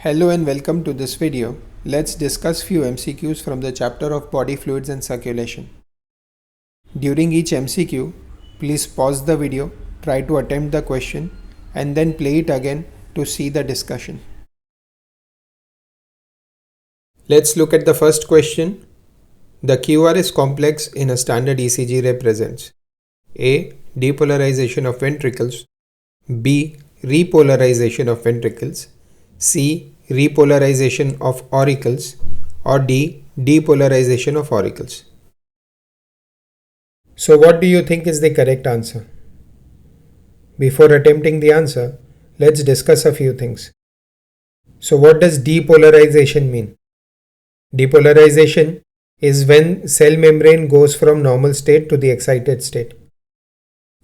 Hello and welcome to this video. Let's discuss few MCQs from the chapter of body fluids and circulation. During each MCQ, please pause the video, try to attempt the question and then play it again to see the discussion. Let's look at the first question. The QRS complex in a standard ECG represents A. Depolarization of ventricles, B. Repolarization of ventricles, C. Repolarization of auricles, or D. Depolarization of auricles. So what do you think is the correct answer? Before attempting the answer, let's discuss a few things. So what does depolarization mean? Depolarization is when cell membrane goes from normal state to the excited state.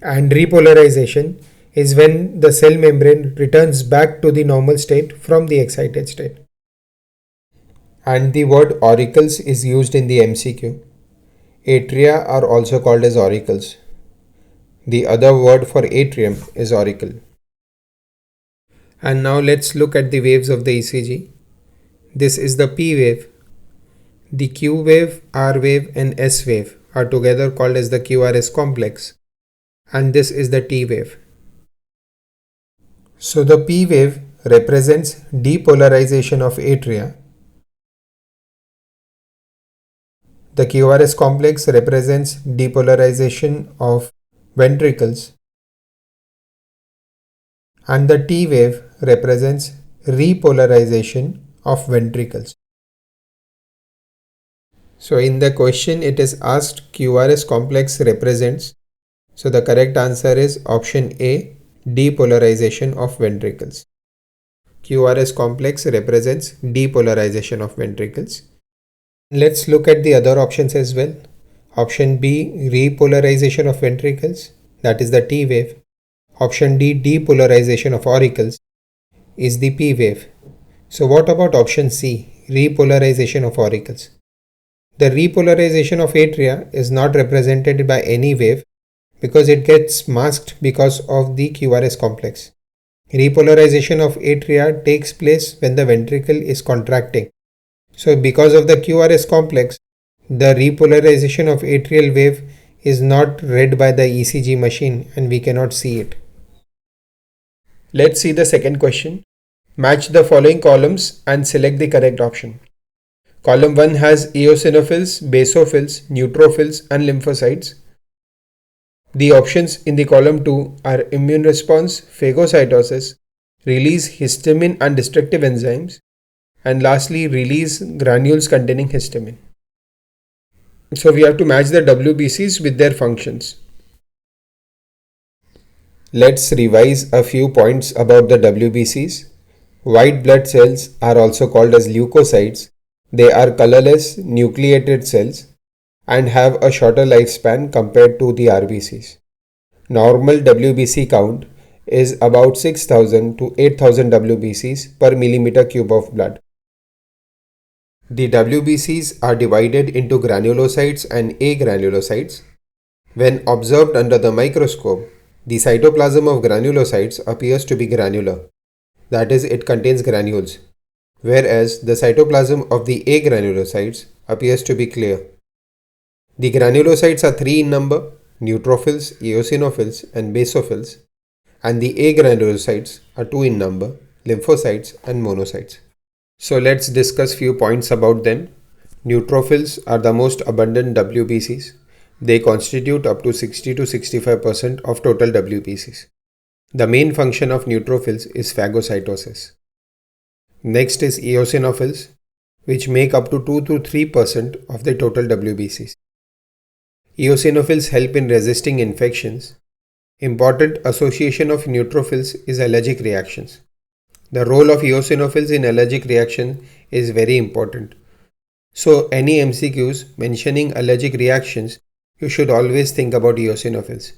And repolarization is when the cell membrane returns back to the normal state from the excited state. And the word auricles is used in the MCQ. Atria are also called as auricles. The other word for atrium is auricle. And now let's look at the waves of the ECG. This is the P wave. The Q wave, R wave and S wave are together called as the QRS complex. And this is the T wave. So the P wave represents depolarization of atria. The QRS complex represents depolarization of ventricles. And the T wave represents repolarization of ventricles. So in the question it is asked QRS complex represents. So the correct answer is option A, depolarization of ventricles. QRS complex represents depolarization of ventricles. Let's look at the other options as well. Option B, repolarization of ventricles, that is the T wave. Option D, depolarization of auricles, is the P wave. So what about option C, repolarization of auricles? The repolarization of atria is not represented by any wave because it gets masked because of the QRS complex. Repolarization of atria takes place when the ventricle is contracting. So because of the QRS complex, the repolarization of atrial wave is not read by the ECG machine and we cannot see it. Let's see the second question. Match the following columns and select the correct option. Column 1 has eosinophils, basophils, neutrophils and lymphocytes. The options in the column 2 are immune response, phagocytosis, release histamine and destructive enzymes, and lastly release granules containing histamine. So we have to match the WBCs with their functions. Let's revise a few points about the WBCs. White blood cells are also called as leukocytes. They are colorless nucleated cells and have a shorter lifespan compared to the RBCs. Normal WBC count is about 6000 to 8000 WBCs per millimeter cube of blood. The WBCs are divided into granulocytes and agranulocytes. When observed under the microscope, the cytoplasm of granulocytes appears to be granular, that is, it contains granules, whereas the cytoplasm of the agranulocytes appears to be clear. The granulocytes are 3 in number: neutrophils, eosinophils and basophils, and the agranulocytes are 2 in number: lymphocytes and monocytes. So let's discuss few points about them. Neutrophils are the most abundant WBCs. They constitute up to 60 to 65% of total WBCs. The main function of neutrophils is phagocytosis. Next is eosinophils, which make up to 2 to 3% of the total WBCs. Eosinophils help in resisting infections. Important association of neutrophils is allergic reactions. The role of eosinophils in allergic reaction is very important. So any MCQs mentioning allergic reactions, you should always think about eosinophils.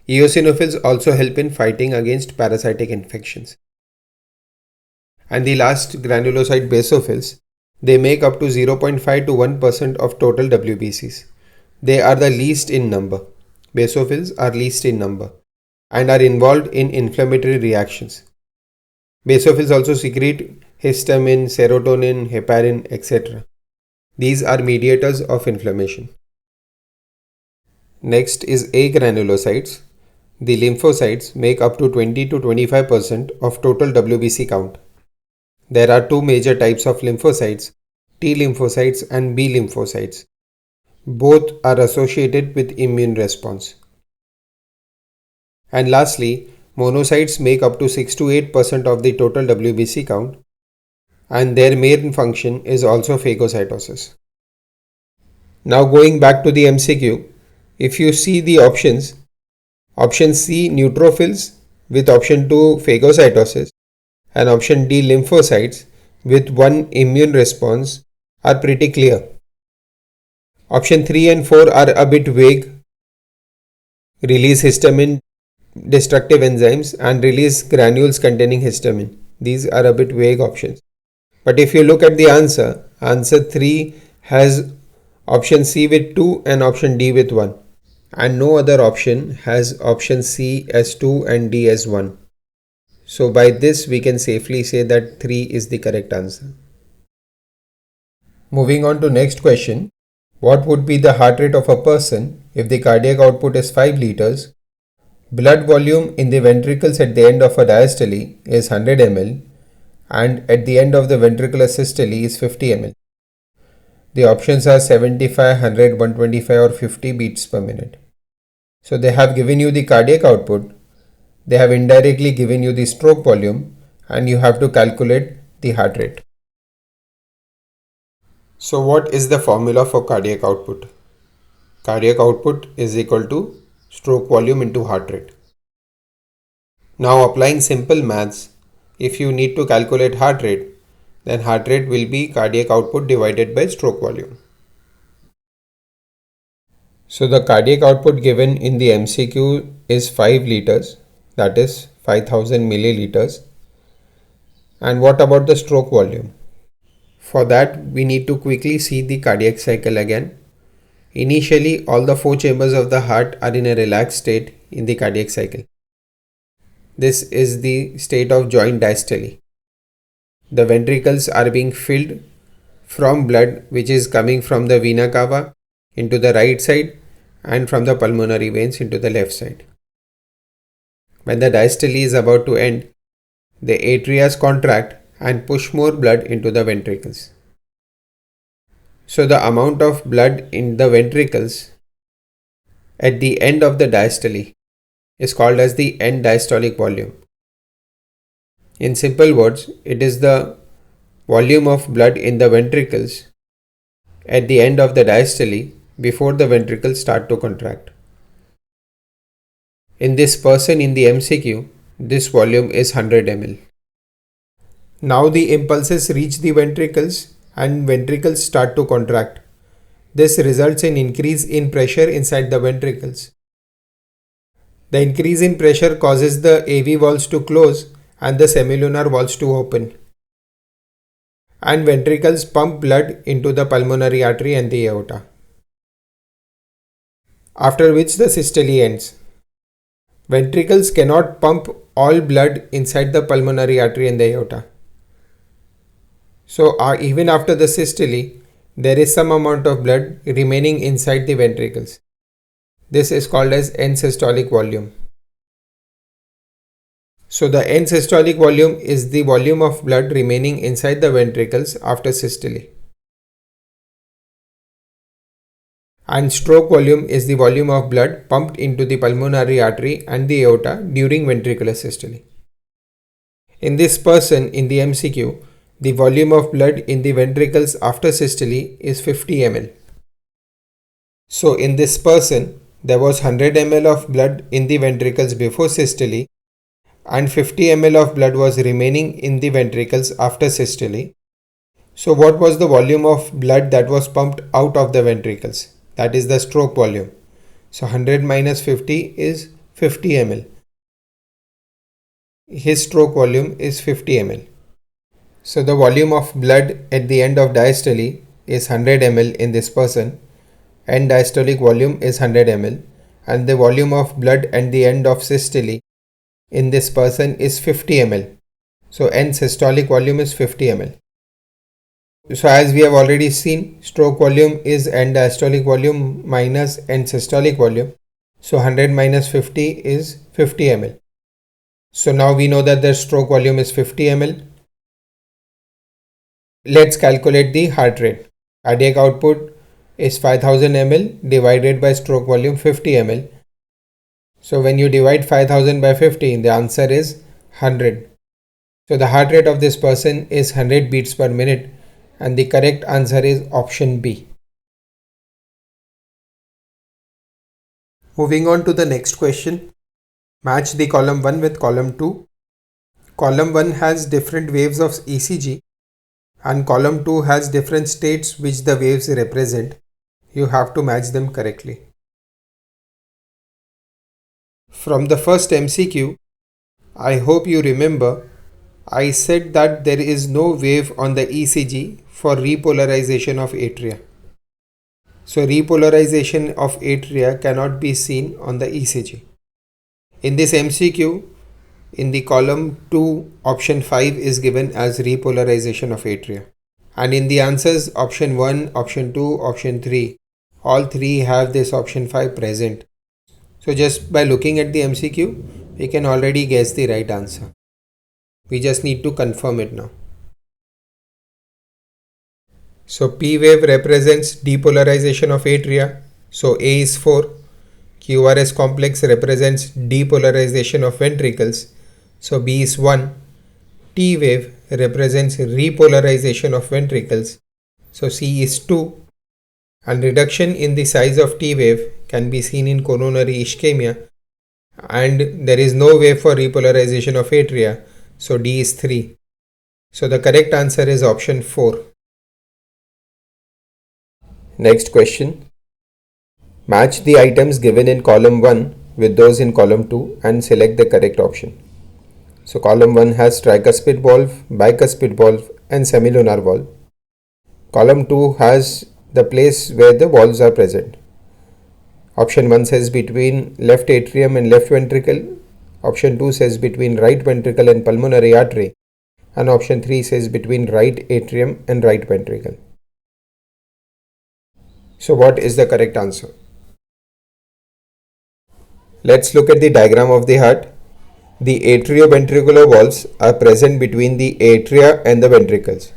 Eosinophils also help in fighting against parasitic infections. And the last, granulocyte basophils, they make up to 0.5 to 1% of total WBCs. They are the least in number. Basophils are least in number and are involved in inflammatory reactions. Basophils also secrete histamine, serotonin, heparin, etc. These are mediators of inflammation. Next is A granulocytes. The lymphocytes make up to 20 to 25% of total WBC count. There are two major types of lymphocytes, T lymphocytes and B lymphocytes. Both are associated with immune response. And lastly, monocytes make up to 6 to 8% of the total WBC count, and their main function is also phagocytosis. Now going back to the MCQ, if you see the options, option C neutrophils with option 2 phagocytosis and option D lymphocytes with one immune response are pretty clear. Option 3 and 4 are a bit vague. Release histamine destructive enzymes and release granules containing histamine. These are a bit vague options. But if you look at the answer, answer 3 has option C with 2 and option D with 1. And no other option has option C as 2 and D as 1. So by this we can safely say that 3 is the correct answer. Moving on to next question. What would be the heart rate of a person if the cardiac output is 5 liters? Blood volume in the ventricles at the end of a diastole is 100 ml and at the end of the ventricular systole is 50 ml. The options are 75, 100, 125 or 50 beats per minute. So they have given you the cardiac output, they have indirectly given you the stroke volume, and you have to calculate the heart rate. So what is the formula for cardiac output? Cardiac output is equal to stroke volume into heart rate. Now applying simple maths, if you need to calculate heart rate, then heart rate will be cardiac output divided by stroke volume. So the cardiac output given in the MCQ is 5 liters, that is 5000 milliliters. And what about the stroke volume? For that we need to quickly see the cardiac cycle again. Initially all the 4 chambers of the heart are in a relaxed state in the cardiac cycle. This is the state of joint diastole. The ventricles are being filled from blood which is coming from the vena cava into the right side and from the pulmonary veins into the left side. When the diastole is about to end, the atria contract and push more blood into the ventricles. So the amount of blood in the ventricles at the end of the diastole is called as the end diastolic volume. In simple words, it is the volume of blood in the ventricles at the end of the diastole before the ventricles start to contract. In this person in the MCQ, this volume is 100 ml. Now the impulses reach the ventricles and ventricles start to contract. This results in increase in pressure inside the ventricles. The increase in pressure causes the AV valves to close and the semilunar valves to open. And ventricles pump blood into the pulmonary artery and the aorta. After which the systole ends. Ventricles cannot pump all blood inside the pulmonary artery and the aorta. So even after the systole, there is some amount of blood remaining inside the ventricles. This is called as end systolic volume. So the end systolic volume is the volume of blood remaining inside the ventricles after systole. And stroke volume is the volume of blood pumped into the pulmonary artery and the aorta during ventricular systole. In this person in the MCQ, the volume of blood in the ventricles after systole is 50 ml. So in this person, there was 100 ml of blood in the ventricles before systole and 50 ml of blood was remaining in the ventricles after systole. So what was the volume of blood that was pumped out of the ventricles? That is the stroke volume. So 100 minus 50 is 50 ml. His stroke volume is 50 ml. So the volume of blood at the end of diastole is 100 ml in this person. End diastolic volume is 100 ml. And the volume of blood at the end of systole in this person is 50 ml. So N systolic volume is 50 ml. So as we have already seen, stroke volume is N diastolic volume minus N systolic volume. So 100 minus 50 is 50 ml. So now we know that the stroke volume is 50 ml. Let's calculate the heart rate. Cardiac output is 5000 ml divided by stroke volume 50 ml. So when you divide 5000 by 50, the answer is 100. So the heart rate of this person is 100 beats per minute, and the correct answer is option B. Moving on to the next question. Match the column 1 with column 2. Column 1 has different waves of ECG and column 2 has different states which the waves represent. You have to match them correctly. From the first MCQ, I hope you remember, I said that there is no wave on the ECG for repolarization of atria. So repolarization of atria cannot be seen on the ECG. In this MCQ, in the column 2, option 5 is given as repolarization of atria. And in the answers, option 1, option 2, option 3, all three have this option 5 present. So just by looking at the MCQ, we can already guess the right answer. We just need to confirm it now. So P wave represents depolarization of atria. So A is 4. QRS complex represents depolarization of ventricles. So B is 1. T wave represents repolarization of ventricles. So C is 2. And reduction in the size of T wave can be seen in coronary ischemia. And there is no wave for repolarization of atria. So D is 3. So the correct answer is option 4. Next question. Match the items given in column 1 with those in column 2 and select the correct option. So column 1 has tricuspid valve, bicuspid valve and semilunar valve. Column 2 has the place where the valves are present. Option 1 says between left atrium and left ventricle. Option 2 says between right ventricle and pulmonary artery. And option 3 says between right atrium and right ventricle. So what is the correct answer? Let's look at the diagram of the heart. The atrioventricular valves are present between the atria and the ventricles.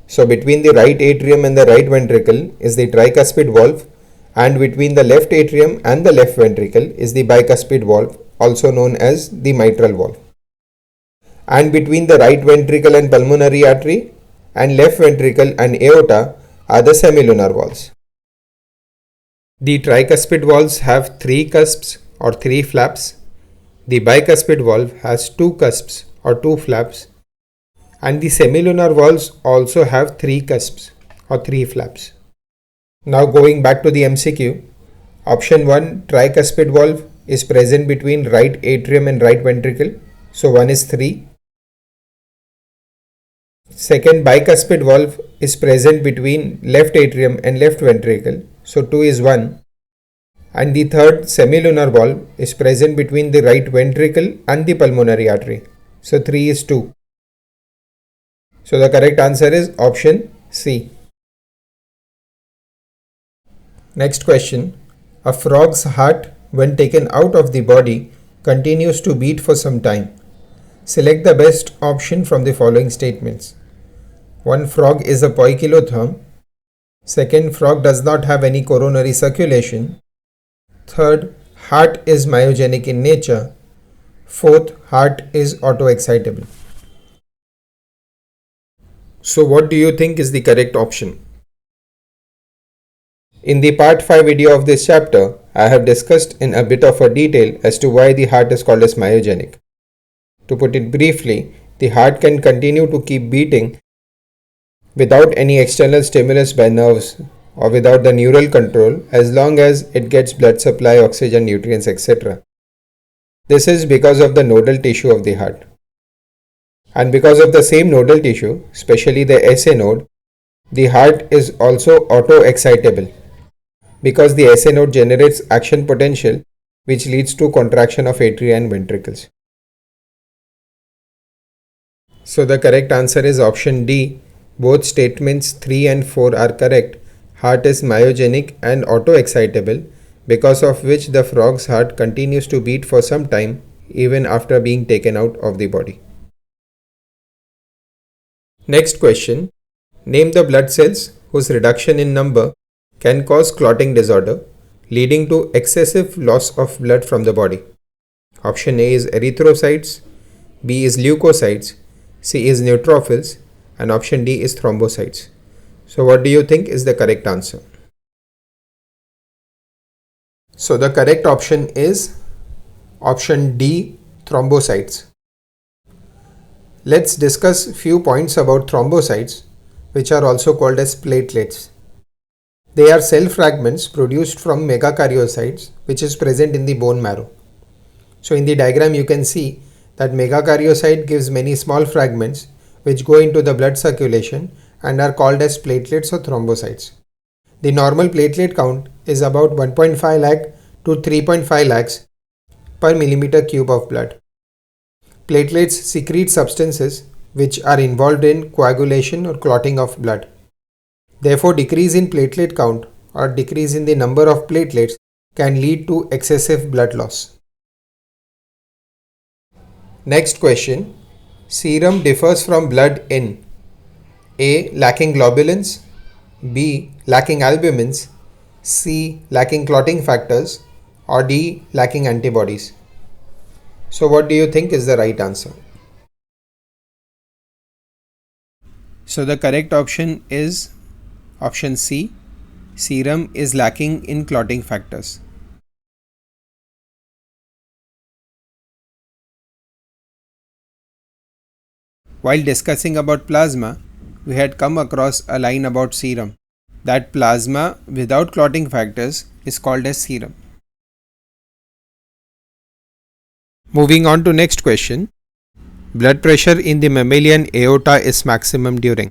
So between the right atrium and the right ventricle is the tricuspid valve, and between the left atrium and the left ventricle is the bicuspid valve, also known as the mitral valve. And between the right ventricle and pulmonary artery and left ventricle and aorta are the semilunar valves. The tricuspid valves have 3 cusps or 3 flaps. The bicuspid valve has 2 cusps or 2 flaps. And the semilunar valves also have 3 cusps or 3 flaps. Now going back to the MCQ, option 1 tricuspid valve is present between right atrium and right ventricle. So 1 is 3. Second, bicuspid valve is present between left atrium and left ventricle. So 2 is 1. And the third, semilunar valve is present between the right ventricle and the pulmonary artery. So 3 is 2. So the correct answer is option C. Next question. A frog's heart, when taken out of the body, continues to beat for some time. Select the best option from the following statements. 1. Frog is a poikilotherm. 2. Frog does not have any coronary circulation. 3. Heart is myogenic in nature. 4. Heart is autoexcitable. So what do you think is the correct option? In the part 5 video of this chapter, I have discussed in a bit of a detail as to why the heart is called as myogenic. To put it briefly, the heart can continue to keep beating without any external stimulus by nerves or without the neural control as long as it gets blood supply, oxygen, nutrients, etc. This is because of the nodal tissue of the heart. And because of the same nodal tissue, especially the SA node, the heart is also auto-excitable because the SA node generates action potential which leads to contraction of atria and ventricles. So the correct answer is option D. Both statements 3 and 4 are correct. Heart is myogenic and auto-excitable, because of which the frog's heart continues to beat for some time even after being taken out of the body. Next question. Name the blood cells whose reduction in number can cause clotting disorder, leading to excessive loss of blood from the body. Option A is erythrocytes, B is leukocytes, C is neutrophils, and option D is thrombocytes. So what do you think is the correct answer? So the correct option is option D, thrombocytes. Let's discuss few points about thrombocytes, which are also called as platelets. They are cell fragments produced from megakaryocytes, which is present in the bone marrow. So in the diagram you can see that megakaryocyte gives many small fragments which go into the blood circulation and are called as platelets or thrombocytes. The normal platelet count is about 1.5 lakh to 3.5 lakhs per millimeter cube of blood. Platelets secrete substances which are involved in coagulation or clotting of blood. Therefore, decrease in platelet count or decrease in the number of platelets can lead to excessive blood loss. Next question. Serum differs from blood in A. Lacking globulins, B. Lacking albumins, C. Lacking clotting factors, or D. Lacking antibodies. So what do you think is the right answer? So the correct option is option C. Serum is lacking in clotting factors. While discussing about plasma, we had come across a line about serum, that plasma without clotting factors is called as serum. Moving on to next question. Blood pressure in the mammalian aorta is maximum during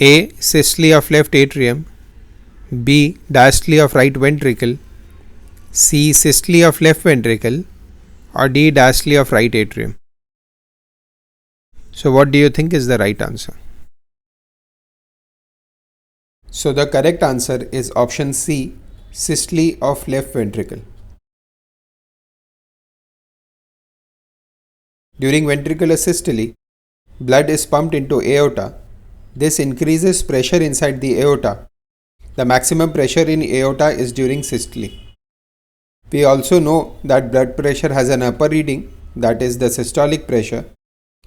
A. Systole of left atrium, B. Diastole of right ventricle, C. Systole of left ventricle, or D. Diastole of right atrium. So what do you think is the right answer? So the correct answer is option C, systole of left ventricle. During ventricular systole, blood is pumped into aorta. This increases pressure inside the aorta. The maximum pressure in aorta is during systole. We also know that blood pressure has an upper reading, that is the systolic pressure,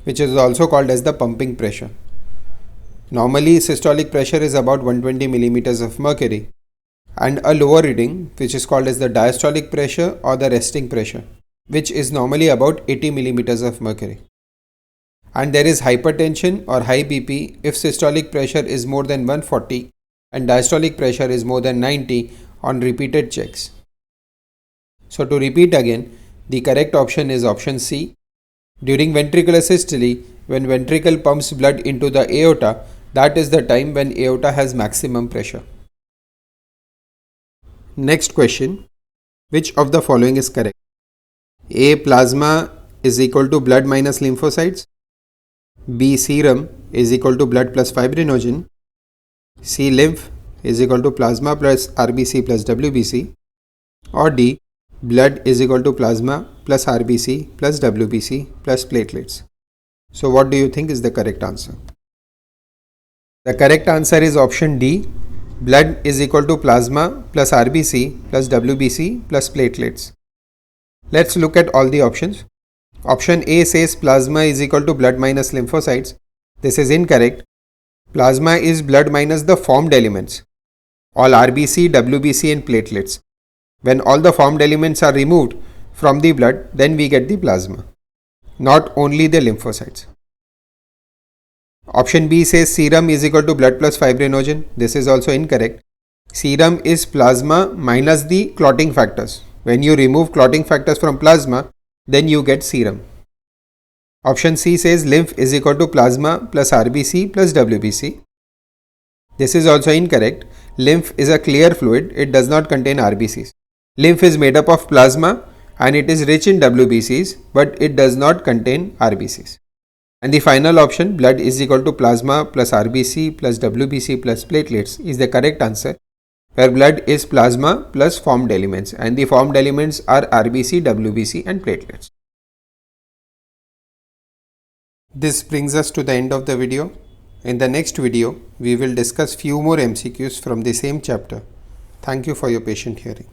which is also called as the pumping pressure. Normally, systolic pressure is about 120 millimeters of mercury, and a lower reading, which is called as the diastolic pressure or the resting pressure, which is normally about 80 millimeters of mercury. And there is hypertension or high BP if systolic pressure is more than 140 and diastolic pressure is more than 90 on repeated checks. So to repeat again, the correct option is option C. During ventricular systole, when ventricle pumps blood into the aorta, that is the time when aorta has maximum pressure. Next question. Which of the following is correct? A. Plasma is equal to blood minus lymphocytes. B. Serum is equal to blood plus fibrinogen. C. Lymph is equal to plasma plus RBC plus WBC. Or D. Blood is equal to plasma plus RBC plus WBC plus platelets. So what do you think is the correct answer? The correct answer is option D. Blood is equal to plasma plus RBC plus WBC plus platelets. Let's look at all the options. Option A says plasma is equal to blood minus lymphocytes. This is incorrect. Plasma is blood minus the formed elements, all RBC, WBC and platelets. When all the formed elements are removed from the blood, then we get the plasma, not only the lymphocytes. Option B says serum is equal to blood plus fibrinogen. This is also incorrect. Serum is plasma minus the clotting factors. When you remove clotting factors from plasma, then you get serum. Option C says lymph is equal to plasma plus RBC plus WBC. This is also incorrect. Lymph is a clear fluid. It does not contain RBCs. Lymph is made up of plasma and it is rich in WBCs, but it does not contain RBCs. And the final option, blood is equal to plasma plus RBC plus WBC plus platelets, is the correct answer, where blood is plasma plus formed elements, and the formed elements are RBC, WBC and platelets. This brings us to the end of the video. In the next video, we will discuss few more MCQs from the same chapter. Thank you for your patient hearing.